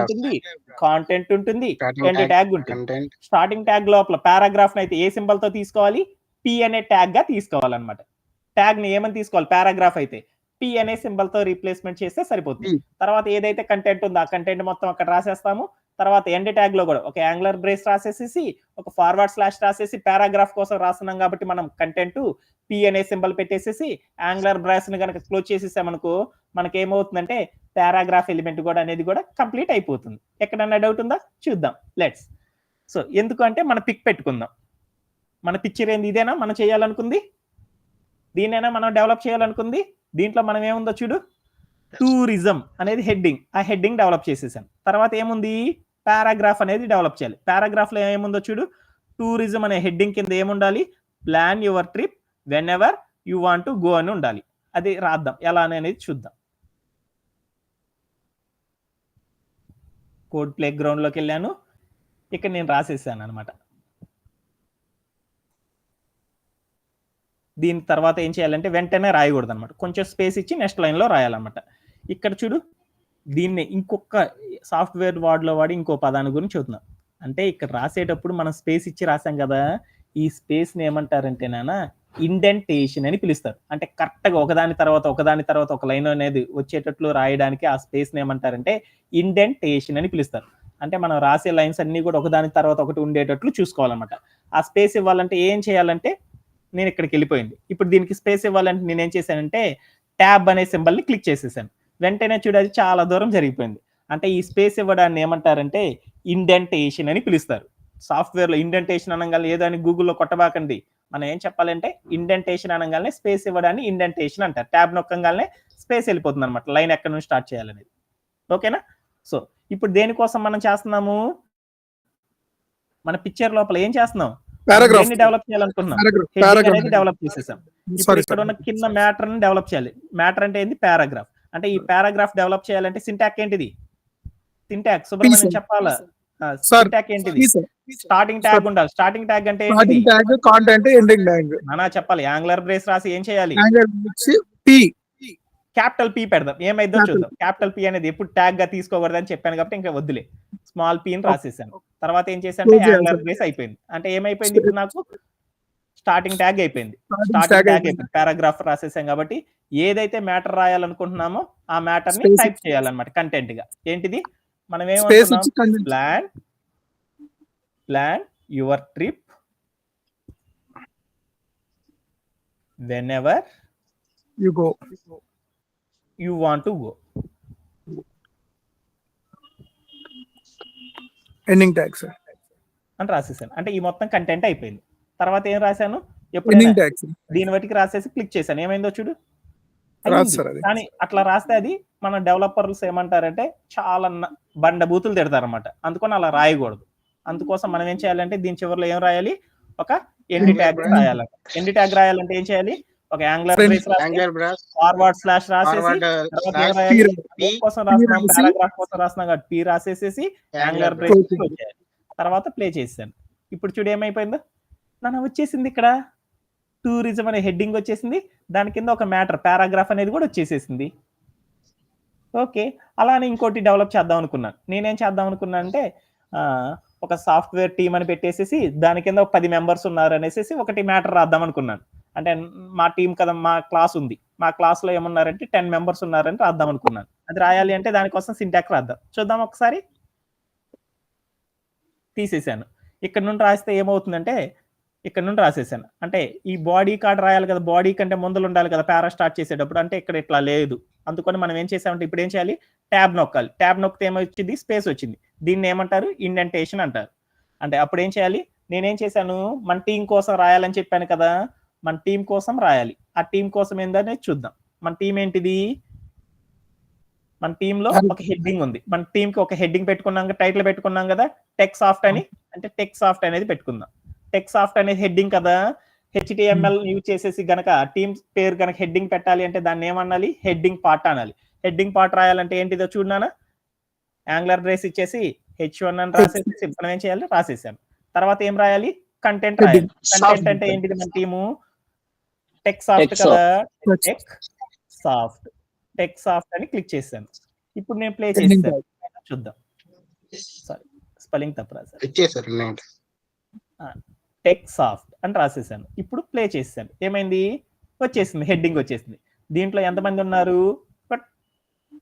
ఉంటుంది, కాంటెంట్ ఉంటుంది, starting end tag, tag ఉంటుంది. కంటెంట్. స్టార్టింగ్ ట్యాగ్ లోపల పారాగ్రాఫ్ అయితే ఏ సింబల్ తో తీసుకోవాలి? పి అనే ట్యాగ్ గా తీసుకోవాలన్నమాట. ట్యాగ్ ని ఏమని తీసుకోవాలి? పారాగ్రాఫ్ అయితే పి అనే సింబల్ తో రీప్లేస్మెంట్ చేస్తే సరిపోతుంది. తర్వాత ఏదైతే కంటెంట్ ఉందో ఆ కంటెంట్ మొత్తం అక్కడ రాసేస్తాము. తర్వాత ఎండ్ ట్యాగ్ లో కూడా ఒక యాంగులర్ బ్రేస్ రాసేసి ఒక ఫార్వర్డ్ స్లాష్ రాసేసి పారాగ్రాఫ్ కోసం రాస్తున్నాం కాబట్టి మనం కంటెంట్ పి అనే సింబల్ పెట్టేసేసి యాంగులర్ బ్రేస్ ని కనుక క్లోజ్ చేసేసామనుకో మనకి ఏమవుతుందంటే పారాగ్రాఫ్ ఎలిమెంట్ కూడా అనేది కూడా కంప్లీట్ అయిపోతుంది. ఎక్కడన్నా డౌట్ ఉందా? చూద్దాం, లెట్స్. సో ఎందుకంటే మన పిక్ పెట్టుకుందాం. మన పిక్చర్ ఏంది? ఇదేనా మనం చేయాలనుకుంది? దీనైనా మనం డెవలప్ చేయాలనుకుంది? దీంట్లో మనం ఏముందో చూడు, టూరిజం అనేది హెడ్డింగ్. ఆ హెడ్డింగ్ డెవలప్ చేసేసాను. తర్వాత ఏముంది? పారాగ్రాఫ్ అనేది డెవలప్ చేయాలి. పారాగ్రాఫ్ లో ఏముందో చూడు, టూరిజం అనే హెడ్డింగ్ కింద ఏముండాలి? Plan your trip when ever you want to go అని ఉండాలి. అది రాద్దాం ఎలా అనేది చూద్దాం. కోడ్ ప్లే గ్రౌండ్ లోకి వెళ్ళాను. ఇక్కడ నేను రాసేసాను అనమాట. దీని తర్వాత ఏం చేయాలంటే వెంటనే రాయకూడదు అనమాట, కొంచెం స్పేస్ ఇచ్చి నెక్స్ట్ లైన్ లో రాయాలన్నమాట. ఇక్కడ చూడు, దీన్ని ఇంకొక సాఫ్ట్వేర్ వార్డ్ లో వాడి ఇంకో పదాన్ని గురించి చూద్దాం. అంటే ఇక్కడ రాసేటప్పుడు మనం స్పేస్ ఇచ్చి రాసాం కదా, ఈ స్పేస్ ని ఏమంటారంటే నానా ఇండెంటేషన్ అని పిలుస్తారు. అంటే కరెక్ట్ గా ఒకదాని తర్వాత ఒక లైన్ అనేది వచ్చేటట్లు రాయడానికి ఆ స్పేస్ ని ఏమంటారంటే ఇండెంటేషన్ అని పిలుస్తారు. అంటే మనం రాసే లైన్స్ అన్ని కూడా ఒకదాని తర్వాత ఒకటి ఉండేటట్లు చూసుకోవాలన్నమాట. ఆ స్పేస్ ఇవ్వాలంటే ఏం చేయాలంటే నేను ఇక్కడికి వెళ్ళిపోయింది. ఇప్పుడు దీనికి స్పేస్ ఇవ్వాలంటే నేను ఏం చేశానంటే ట్యాబ్ అనే సింబల్ ని క్లిక్ చేసేసాను. వెంటనే చూడు అది చాలా దూరం జరిగిపోయింది. అంటే ఈ స్పేస్ ఇవ్వడాన్ని ఏమంటారంటే ఇండెంటేషన్ అని పిలుస్తారు. సాఫ్ట్వేర్ లో ఇండెంటేషన్ అనగానే ఏదని గూగుల్లో కొట్టబాకండి. మనం ఏం చెప్పాలంటే ఇండెంటేషన్ అనగానే స్పేస్ ఇవ్వడాన్ని ఇండెంటేషన్ అంటారు. ట్యాబ్ నొక్కగానే స్పేస్ వెళ్ళిపోతుంది అనమాట, లైన్ ఎక్కడి నుంచి స్టార్ట్ చేయాలనేది. ఓకేనా? సో ఇప్పుడు దేనికోసం మనం చేస్తున్నాము? మన పిక్చర్ లోపల ఏం చేస్తున్నాం? డెవలప్ చేయాలనుకుంటున్నాం. హెడ్డింగ్ అనేది డెవలప్ చేసేసాం. ఇప్పుడు ఇక్కడ ఉన్న కింద మ్యాటర్ ని డెవలప్ చేయాలి. మ్యాటర్ అంటే ఏంది? పారాగ్రాఫ్. అంటే ఈ పారాగ్రాఫ్ డెవలప్ చేయాలంటే సింటాక్ ఏంటిది? సింటాక్ సుబ్రహ్మణ్యం చెప్పాలా? సింటాక్ ఏంటిది? స్టార్టింగ్ ట్యాగ్ ఉండాలి. స్టార్టింగ్ ట్యాగ్ అంటే ఏంటిది? కాంటెంట్ ఎండింగ్ ట్యాగ్ నానా చెప్పాలి. యాంగులర్ బ్రేస్ రాసి ఏం చేయాలి? క్యాపిటల్ పి పెడదాం, ఏమైందో చూద్దాం. క్యాపిటల్ పి అనేది ఎప్పుడు ట్యాగ్ గా తీసుకోకూడదు అని చెప్పాను కాబట్టి ఇంకా వద్దులే, స్మాల్ పి అని రాసేసాను. తర్వాత ఏం చేశాను? యాంగులర్ బ్రేస్ అయిపోయింది. అంటే ఏమైపోయింది? ఇప్పుడు నాకు స్టార్టింగ్ ట్యాగ్ అయిపోయింది. పారాగ్రాఫ్ రాసేసాం కాబట్టి ఏదైతే మ్యాటర్ రాయాలనుకుంటున్నామో ఆ మ్యాటర్ ని టైప్ చేయాలన్నమాట కంటెంట్ గా. ఏంటిది? మనం ఏమనుకున్నాం? Plan your trip when ever you want to go. Ending tag sir అని రాసేసాను. అంటే ఈ మొత్తం కంటెంట్ అయిపోయింది. తర్వాత ఏం రాశాను? ఎప్పుడైనా దీని బట్టికి రాసేసి క్లిక్ చేశాను. ఏమైందో చూడు. కానీ అట్లా రాస్తే అది మన డెవలపర్స్ ఏమంటారంటే చాలా బండ బూతులు తిడతారు అనమాట. అందుకని అలా రాయకూడదు. అందుకోసం మనం ఏం చేయాలంటే దీని చివరిలో ఏం రాయాలి? ఒక ఎండ్ ట్యాగ్ రాయాలి. ఎండ్ ట్యాగ్ రాయాలంటే ఏం చేయాలి? ఒక యాంగులర్ బ్రేస్ రాసి ఫార్వర్డ్ స్లాష్ రాసేసి కోసం రాస్తున్నాం, పారాగ్రాఫ్ కోసం రాస్తున్నాం కాబట్టి పి రాసేసేసి యాంగులర్ బ్రేస్ చేయాలి. తర్వాత ప్లే చేశాను. ఇప్పుడు చూడు ఏమైపోయిందో నాన్న వచ్చేసింది. ఇక్కడ టూరిజం అనే హెడ్డింగ్ వచ్చేసింది. దాని కింద ఒక మ్యాటర్ పారాగ్రాఫ్ అనేది కూడా వచ్చేసేసింది. ఓకే, అలానే ఇంకోటి డెవలప్ చేద్దాం అనుకున్నాను. నేనేం చేద్దాం అనుకున్నా అంటే ఒక సాఫ్ట్వేర్ టీమ్ అని పెట్టేసేసి దాని కింద ఒక 10 మెంబర్స్ ఉన్నారు అనేసి ఒకటి మ్యాటర్ రాద్దాం అనుకున్నాను. అంటే మా టీం కదా, మా క్లాస్ ఉంది, మా క్లాస్ లో ఏమున్నారంటే 10 మెంబర్స్ ఉన్నారని రాద్దాం అనుకున్నాను. అది రాయాలి అంటే దానికోసం సింటాక్ రాద్దాం. చూద్దాం ఒకసారి. తీసేసాను. ఇక్కడ నుండి రాస్తే ఏమవుతుందంటే ఇక్కడ నుండి రాసేసాను. అంటే ఈ బాడీ కార్డ్ రాయాలి కదా, బాడీ కంటే ముందులు ఉండాలి కదా పారా స్టార్ట్ చేసేటప్పుడు. అంటే ఇక్కడ ఇట్లా లేదు. అందుకని మనం ఏం చేసామంటే ఇప్పుడు ఏం చేయాలి? ట్యాబ్ నొక్కాలి. ట్యాబ్ నొక్కితే ఏమొచ్చింది? స్పేస్ వచ్చింది. దీన్ని ఏమంటారు? ఇండెంటేషన్ అంటారు. అంటే అప్పుడు ఏం చేయాలి? నేనేం చేశాను? మన టీం కోసం రాయాలని చెప్పాను కదా, మన టీం కోసం రాయాలి. ఆ టీం కోసం ఏందనేది చూద్దాం. మన టీం ఏంటిది? మన టీమ్ లో ఒక హెడ్డింగ్ ఉంది. మన టీం కి ఒక హెడ్డింగ్ పెట్టుకున్నాం, టైటిల్ పెట్టుకున్నాం కదా, టెక్ సాఫ్ట్ అని. అంటే టెక్ సాఫ్ట్ అనేది పెట్టుకుందాం. టెక్ సాఫ్ట్ అనేది హెడ్డింగ్ కదా. HTML యూజ్ చేసేసి గనక టీమ్ పేరు గనక హెడ్డింగ్ పెట్టాలి అంటే దాన్ని ఏమనాలి? హెడ్డింగ్ పార్ట్ అనాలి. హెడ్డింగ్ పార్ట్ రాయాలంటే ఏంటిదో చూడనా? యాంగులర్ బ్రేస్ ఇచ్చేసి H1 అని రాసేసి మనం ఏం చేయాలి? రాసేసాను. తర్వాత ఏం రాయాలి? కంటెంట్ రాయాలి. కంటెంట్ అంటే ఏంటిది? మన టీము టెక్ సాఫ్ట్ కదా, టెక్ సాఫ్ట్ అని క్లిక్ చేశాను. ఇప్పుడు నేను ప్లే చేస్తాను, చూద్దాం. సారీ స్పెల్లింగ్ తప్పు రాశాను. ఇచ్చేసారు టెక్ సాఫ్ట్ అని రాసేసాను. ఇప్పుడు ప్లే చేసేసాను. ఏమైంది? వచ్చేసింది, హెడ్డింగ్ వచ్చేసింది. దీంట్లో ఎంతమంది ఉన్నారు?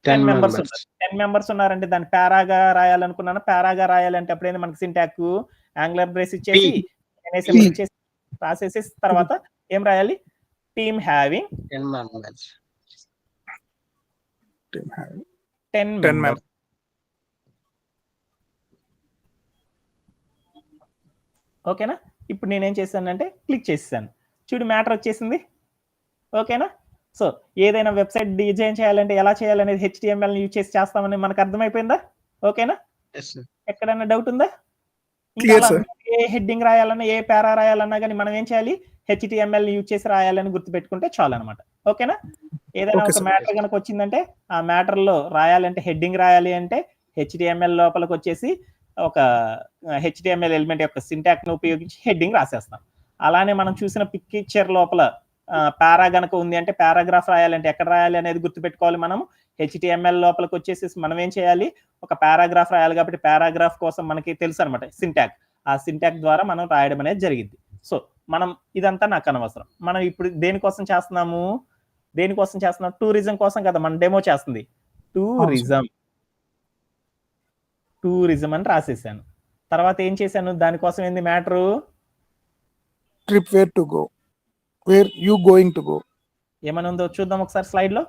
10 మెంబర్స్ ఉన్నారు. 10 మెంబర్స్ ఉన్నారంటే దాన్ని పారాగా రాయాలనుకున్నాను. పారాగా రాయాలంటే అప్పుడైనా మనకి సింటాక్ యాంగులర్ బ్రేస్ ఇచ్చేసి సింబల్ ఇచ్చేసి రాసేసి తర్వాత ఏం రాయాలి? Team having 10 members. ఓకేనా? ఇప్పుడు నేనేం చేశానంటే క్లిక్ చేసేసాను. చూడు మ్యాటర్ వచ్చేసింది. ఓకేనా? సో ఏదైనా వెబ్సైట్ డిజైన్ చేయాలంటే ఎలా చేయాలనేది HTML యూజ్ చేసి చేస్తామని మనకు అర్థమైపోయిందా? ఓకేనా? ఎక్కడైనా డౌట్ ఉందా? ఏ హెడ్డింగ్ రాయాలన్నా ఏ పారా రాయాలన్నా కానీ మనం ఏం చేయాలి? HTML యూజ్ చేసి రాయాలని గుర్తుపెట్టుకుంటే చాలు అనమాట. ఓకేనా? ఏదైనా ఒక మ్యాటర్ కనుక వచ్చిందంటే ఆ మ్యాటర్ లో రాయాలంటే హెడ్డింగ్ రాయాలి అంటే HTML లోపలికి వచ్చేసి ఒక HTML ఎలిమెంట్ యొక్క సింటాక్ ను ఉపయోగించి హెడ్డింగ్ రాసేస్తాం. అలానే మనం చూసిన పిక్చర్ లోపల పారా గనక ఉంది అంటే పారాగ్రాఫ్ రాయాలంటే ఎక్కడ రాయాలి అనేది గుర్తుపెట్టుకోవాలి. మనం HTML లోపలికి వచ్చేసి మనం ఏం చేయాలి? ఒక పారాగ్రాఫ్ రాయాలి కాబట్టి పారాగ్రాఫ్ కోసం మనకి తెలుసు అనమాట సింటాక్. ఆ సింటాక్ ద్వారా మనం రాయడం అనేది జరిగింది. సో మనం ఇదంతా నాకు అనవసరం. మనం ఇప్పుడు దేనికోసం చేస్తున్నాము? టూరిజం కోసం కదా మన డెమో చేస్తుంది. టూరిజం అని రాసేసాను. తర్వాత ఏం చేశాను? దానికోసం ఏంది matter? Trip where to go, where you going to go ఏమని ఉందో చూద్దాం ఒకసారి స్లైడ్ లో.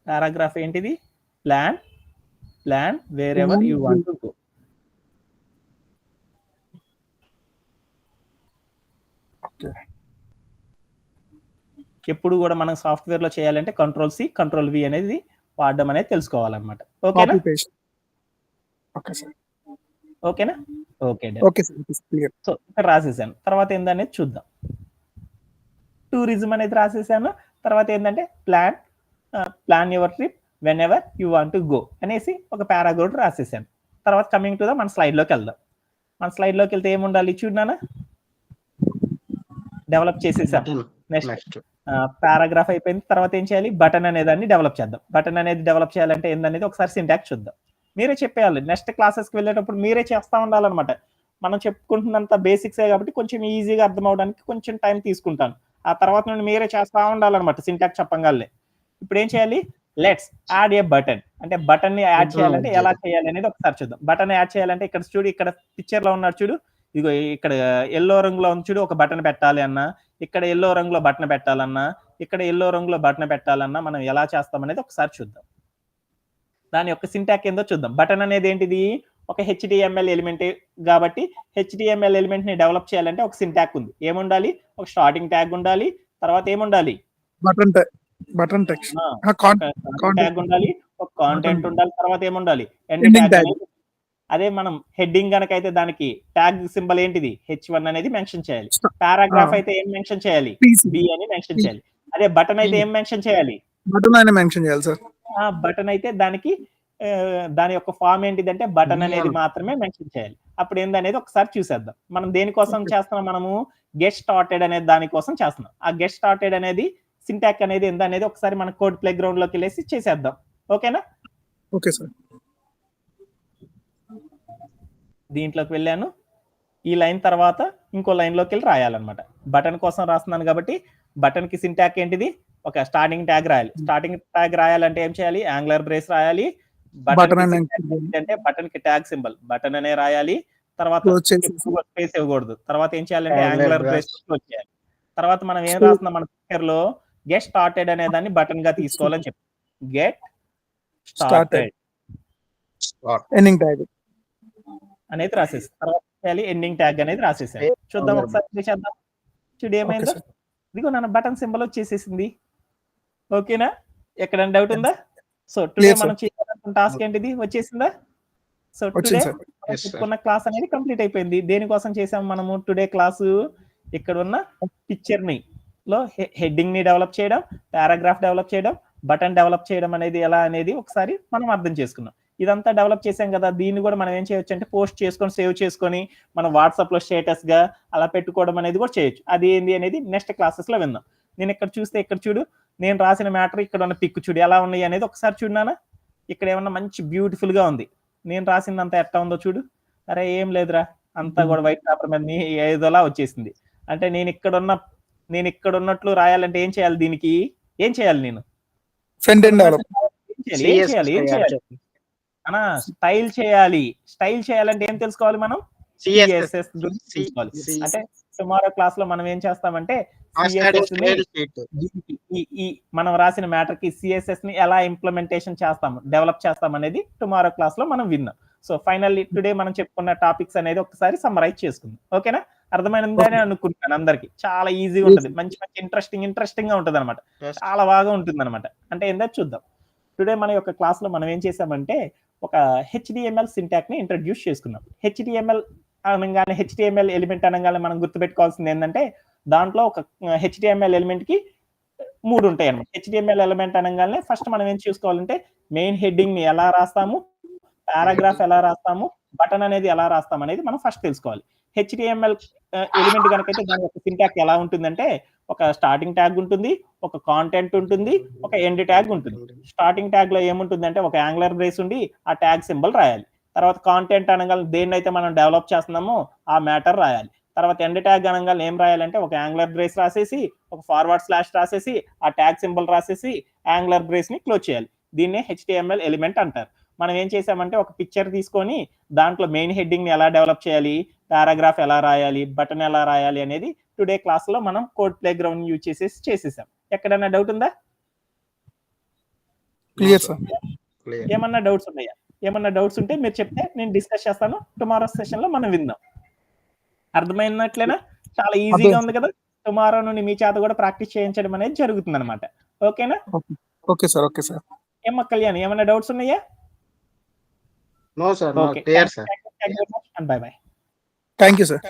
పారాగ్రాఫ్ ఏంటిది? Plan wherever you want to go. ఎప్పుడు కూడా మనం సాఫ్ట్వేర్ లో చేయాలంటే Ctrl+C Ctrl+V అనేది వాడడం అనేది తెలుసుకోవాలన్నమాట. ఓకేనా? ఓకేనా? ఓకే. సో ఇక్కడ రాసేసాను. తర్వాత ఏందనేది చూద్దాం. టూరిజం అనేది రాసేసాను. తర్వాత ఏంటంటే plan your trip when ever you want to go అనేసి ఒక పారాగ్రాఫ్ రాసేసాను. తర్వాత కమింగ్ టు ద మన స్లైడ్ లోకి వెళ్దాం. మన స్లైడ్ లోకి వెళ్తే ఏముండాలి చూడనా? డెవలప్ చేసేసాను. నెక్స్ట్ పారాగ్రాఫ్ అయిపోయింది. తర్వాత ఏం చేయాలి? బటన్ అనే దాన్ని డెవలప్ చేద్దాం. బటన్ అనేది డెవలప్ చేయాలంటే ఏందనేది ఒకసారి సింటాక్స్ చూద్దాం. మీరే చెప్పేయాలి. నెక్స్ట్ క్లాసెస్కి వెళ్ళేటప్పుడు మీరే చేస్తూ ఉండాలన్నమాట. మనం చెప్పుకుంటున్నంత బేసిక్సే కాబట్టి కొంచెం ఈజీగా అర్థం అవడానికి కొంచెం టైం తీసుకుంటాను. ఆ తర్వాత నుండి మీరే చేస్తూ ఉండాలన్నమాట సింటాక్స్ చెప్పంగానే. ఇప్పుడు ఏం చేయాలి? Let's add A button. అంటే బటన్ ని యాడ్ చేయాలంటే ఎలా చేయాలి అనేది ఒకసారి చూద్దాం. బటన్ యాడ్ చేయాలంటే ఇక్కడ చూడు, ఇక్కడ పిక్చర్ లో ఉన్నాడు చూడు, ఇదిగో ఇక్కడ ఎల్లో రంగులో ఉంది చూడు, ఒక బటన్ పెట్టాలి అన్నా, ఇక్కడ ఎల్లో రంగులో బటన్ పెట్టాలన్నా, ఇక్కడ ఎల్లో రంగులో బటన్ పెట్టాలన్నా మనం ఎలా చేస్తాం అనేది ఒకసారి చూద్దాం. దాని యొక్క సింటాక్ ఏందో చూద్దాం. బటన్ అనేది ఏంటిది? ఒక HTML ఎలిమెంట్ కాబట్టి HTML ఎలిమెంట్ ని డెవలప్ చేయాలంటే ఒక సింటాక్ ఉంది. ఏముండాలి? ఒక స్టార్టింగ్ ట్యాగ్ ఉండాలి. తర్వాత ఏముండాలి? బటన్ టెక్స్ట్ ట్యాగ్ ఉండాలి. ఒక కాంటెంట్ ఉండాలి. తర్వాత ఏముండాలి? Ending tag. అదే మనం హెడ్డింగ్ గనక అయితే దానికి ట్యాగ్ సింబల్ ఏంటిది? H1 అనేది మెన్షన్ చేయాలి. పారాగ్రాఫ్ అయితే ఏం మెన్షన్ చేయాలి? B అని మెన్షన్ చేయాలి. అదే బటన్ అయితే ఏం మెన్షన్ చేయాలి? బటన్ అని మెన్షన్ చేయాలి సార్. బటన్ అయితే దానికి దాని యొక్క ఫామ్ ఏంటిదంటే బటన్ అనేది మాత్రమే మెన్షన్ చేయాలి. అప్పుడు ఏందనేది ఒకసారి చూసేద్దాం. మనం దేనికోసం చేస్తున్నాం? మనము గెట్ స్టార్టెడ్ అనే దానికోసం చేస్తున్నాం. ఆ గెట్ స్టార్టెడ్ అనేది సింటాక్ అనేది ఏందనేది ఒకసారి మన కోడ్ ప్లే గ్రౌండ్ లోకి వెళ్ళేసి చేసేద్దాం. ఓకేనా? Okay sir. దీంట్లోకి వెళ్ళాను. ఈ లైన్ తర్వాత ఇంకో లైన్ లోకి వెళ్ళి రాయాలన్నమాట. బటన్ కోసం రాస్తున్నాను కాబట్టి బటన్ కి సింటాక్ ఏంటిది? ఒక స్టార్టింగ్ ట్యాగ్ రాయాలి. స్టార్టింగ్ ట్యాగ్ రాయాలంటే ఏం చేయాలి? యాంగులర్ బ్రేస్ రాయాలి. అంటే బటన్ కి ట్యాగ్ సింబల్ బటన్ అనే రాయాలి. తర్వాత స్పేస్ ఇవ్వకూడదు. తర్వాత ఏం చేయాలంటే యాంగులర్ బ్రేస్ క్లోజ్ చేయాలి. తర్వాత మనం ఏం రాస్తున్నాం? మన పిక్చర్ లో గెట్ స్టార్టెడ్ అనే దాన్ని బటన్ గా తీసుకోవాలని చెప్పి గెట్ స్టార్టెడ్ ఎండింగ్ ట్యాగ్ అనేది రాసేసి తర్వాత చేయాలి ఎండింగ్ ట్యాగ్ అనేది రాసేసాను. చూద్దాం ఒకసారి చేద్దాం. చూడు ఏమైందో. ఇదిగో నా బటన్ సింబల్ వచ్చేసేసింది. ఓకేనా? ఎక్కడైనా డౌట్ ఉందా? సో టుడే మనం చేయాలనుకున్న టాస్క్ ఏంటిది? వచ్చేసిందా? సో టుడే చెప్పుకున్న క్లాస్ అనేది కంప్లీట్ అయిపోయింది. దేనికోసం చేసాము మనము టుడే క్లాసు? ఇక్కడ ఉన్న పిక్చర్ ని లో హెడ్డింగ్ ని డెవలప్ చేయడం, పారాగ్రాఫ్ డెవలప్ చేయడం, బటన్ డెవలప్ చేయడం అనేది ఎలా అనేది ఒకసారి మనం అర్థం చేసుకున్నాం. ఇదంతా డెవలప్ చేసాం కదా, దీన్ని కూడా మనం ఏం చేయొచ్చు అంటే పోస్ట్ చేసుకొని సేవ్ చేసుకొని మనం వాట్సాప్ లో స్టేటస్ గా అలా పెట్టుకోవడం అనేది కూడా చేయొచ్చు. అది ఏంది అనేది నెక్స్ట్ క్లాసెస్ లో విందాం. నేను ఇక్కడ చూస్తే ఇక్కడ చూడు, నేను రాసిన మ్యాటర్ ఇక్కడ ఉన్న పిక్ చూడు ఎలా ఉన్నాయి అనేది ఒకసారి చూడనా. ఇక్కడ ఏమన్నా మంచి బ్యూటిఫుల్ గా ఉంది. నేను రాసిందంతా ఎట్లా ఉందో చూడు. అరే ఏం లేదురా, అంతా కూడా వైట్ పేపర్ మీద ఏదోలా వచ్చేసింది. అంటే నేను ఇక్కడ ఉన్నట్లు రాయాలంటే ఏం చేయాలి? దీనికి ఏం చేయాలి? నేను ఫ్రంట్ ఎండ్ డెవలప్ ఏం చేయాలి అనా? స్టైల్ చేయాలి. స్టైల్ చేయాలంటే ఏం తెలుసుకోవాలి మనం? సిఎస్ఎస్ గురించి తెలుసుకోవాలి. అంటే టుమారో క్లాస్ లో మనం ఏం చేస్తామంటే మనం రాసిన మ్యాటర్ కి సిఎస్ఎస్ ని ఎలా ఇంప్లిమెంటేషన్ చేస్తాము, డెవలప్ చేస్తాం అనేది టుమారో క్లాస్ లో మనం విన్నాం. సో ఫైనల్లీ టుడే మనం చెప్పుకున్న టాపిక్స్ అనేది ఒకసారి సమ్మరైజ్ చేసుకుందాం. ఓకేనా? అర్థమైందని అనుకుంటాను. అందరికి చాలా ఈజీగా ఉంటుంది, మంచి మంచి ఇంట్రెస్టింగ్ గా ఉంటుంది అనమాట. చాలా బాగా ఉంటుంది అనమాట. అంటే ఏందో చూద్దాం. టుడే మన యొక్క క్లాస్ లో మనం ఏం చేసామంటే ఒక హెచ్డిఎంఎల్ సింటాక్ ని ఇంట్రడ్యూస్ చేసుకున్నాం. హెచ్డిఎంఎల్ అనగానే, హెచ్డిఎంఎల్ ఎలిమెంట్ అనగానే మనం గుర్తుపెట్టుకోవాల్సింది ఏంటంటే దాంట్లో ఒక హెచ్డిఎంఎల్ ఎలిమెంట్ కి 3 ఉంటాయి అనమాట. హెచ్డిఎంఎల్ ఎలిమెంట్ అనగానే ఫస్ట్ మనం ఏం చూసుకోవాలంటే మెయిన్ హెడ్డింగ్ ని ఎలా రాస్తాము, పారాగ్రాఫ్ ఎలా రాస్తాము, బటన్ అనేది ఎలా రాస్తాం అనేది మనం ఫస్ట్ తెలుసుకోవాలి. హెచ్డిఎంఎల్ ఎలిమెంట్ కనుకైతే దాని యొక్క సింటాక్ ఎలా ఉంటుందంటే ఒక స్టార్టింగ్ ట్యాగ్ ఉంటుంది, ఒక కాంటెంట్ ఉంటుంది, ఒక ఎండ్ ట్యాగ్ ఉంటుంది. స్టార్టింగ్ ట్యాగ్ లో ఏముంటుందంటే ఒక యాంగులర్ బ్రేస్ ఉండి ఆ ట్యాగ్ సింబల్ రాయాలి. తర్వాత కాంటెంట్ అనగా దేన్నైతే మనం డెవలప్ చేస్తున్నామో ఆ మ్యాటర్ రాయాలి. తర్వాత ఎండ్ ట్యాగ్ అనగా ఏం రాయాలంటే ఒక యాంగులర్ బ్రేస్ రాసేసి, ఒక ఫార్వర్డ్ స్లాష్ రాసేసి, ఆ ట్యాగ్ సింబల్ రాసేసి యాంగులర్ బ్రేస్ ని క్లోజ్ చేయాలి. దీన్నే హెచ్డిఎంఎల్ ఎలిమెంట్ అంటారు. మనం ఏం చేసామంటే ఒక పిక్చర్ తీసుకొని దాంట్లో మెయిన్ హెడ్డింగ్ ని ఎలా డెవలప్ చేయాలి, పారాగ్రాఫ్ ఎలా రాయాలి, బటన్ ఎలా రాయాలి అనేది టుడే క్లాస్ లో మనం కోడ్ ప్లే గ్రౌండ్ యూజ్ చేసేసాం. ఎక్కడైనా డౌట్ ఉందా? Clear sir. ఏమన్నా డౌట్స్ ఉన్నాయా? ఏమన్నా డౌట్స్ ఉంటే మీరు చెప్తే నేను డిస్కస్ చేస్తాను. టుమారో సెషన్ లో మనం విందాం. అర్థమైనట్లేనా? చాలా ఈజీగా ఉంది కదా. టుమారో నుండి మీ చేత కూడా ప్రాక్టీస్ చేయించడం అనేది జరుగుతుంది అనమాట. ఓకేనా? Okay sir. Okay sir. ఏమ్మా కళ్యాణ్, ఏమన్నా డౌట్స్ ఉన్నాయా? No sir, no, Okay. clear sir. Thank you very much and bye bye. Thank you sir.